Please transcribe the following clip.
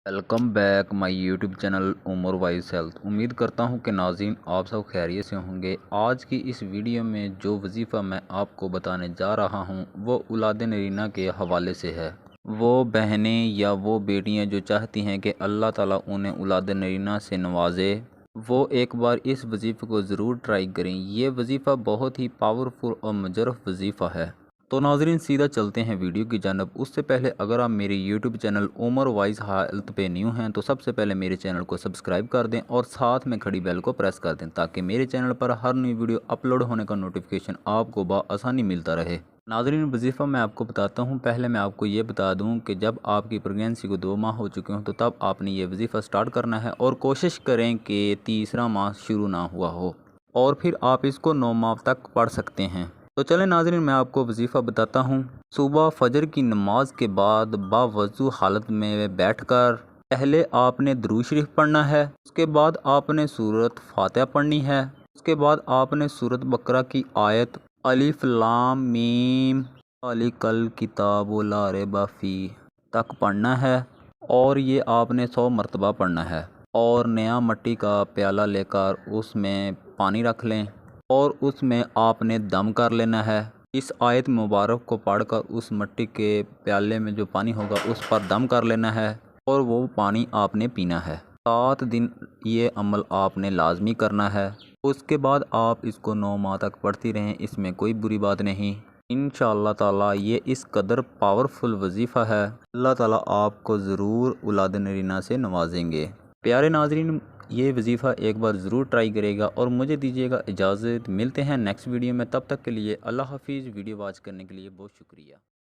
Welcome back my YouTube channel Umar Wise Health. उम्मीद करता हूं कि नाज़रीन आप सब खैरियत से होंगे। आज की इस वीडियो में जो वजीफ़ा मैं आपको बताने जा रहा हूं वो औलाद नरीना के हवाले से है। वो बहनें या वो बेटियां जो चाहती हैं कि अल्लाह ताला उन्हें औलाद नरीना से नवाजे, वो एक बार इस वजीफ़े को ज़रूर ट्राई करें। ये वजीफ़ा बहुत ही पावरफुल और मुजरफ वजीफ़ा है। तो नाज़रीन सीधा चलते हैं वीडियो की जानब। उससे पहले अगर आप मेरे YouTube channel Umar Wise Health पे न्यू हैं तो सबसे पहले मेरे चैनल को सब्सक्राइब कर दें और साथ में खड़ी बेल को प्रेस कर दें ताकि मेरे चैनल पर हर नई वीडियो अपलोड होने का नोटिफिकेशन आपको बआसानी मिलता रहे। नाज़रीन वजीफ़ा मैं आपको बताता हूँ। पहले मैं आपको ये बता दूँ कि जब आपकी प्रेगनेंसी को 2 माह हो चुके हों तो तब आपने ये वजीफ़ा स्टार्ट करना है और कोशिश करें कि तीसरा माह शुरू ना हुआ हो, और फिर आप इसको 9 माह तक पढ़ सकते हैं। तो चलें नाज़रीन मैं आपको वजीफ़ा बताता हूँ। सुबह फजर की नमाज के बाद बावज़ू हालत में बैठकर पहले आपने दुरूद शरीफ पढ़ना है। उसके बाद आपने सूरत फातिहा पढ़नी है। उसके बाद आपने सूरत बकरा की आयत अलिफ लाम मीम ज़ालिकल किताबु ला रैब फीह तक पढ़ना है और ये आपने 100 मरतबा पढ़ना है। और नया मिट्टी का प्याला लेकर उसमें पानी रख लें और उसमें आपने दम कर लेना है। इस आयत मुबारक को पढ़कर उस मिट्टी के प्याले में जो पानी होगा उस पर दम कर लेना है और वो पानी आपने पीना है। 7 दिन ये अमल आपने लाजमी करना है। उसके बाद आप इसको 9 माह तक पढ़ती रहें, इसमें कोई बुरी बात नहीं। इंशाअल्लाह ताला ये इस कदर पावरफुल वजीफ़ा है, अल्लाह ताला आपको ज़रूर औलाद नरीना से नवाजेंगे। प्यारे नाज़रीन ये वजीफ़ा एक बार ज़रूर ट्राई करेगा और मुझे दीजिएगा इजाज़त। मिलते हैं नेक्स्ट वीडियो में, तब तक के लिए अल्लाह हाफिज़। वीडियो वॉच करने के लिए बहुत शुक्रिया।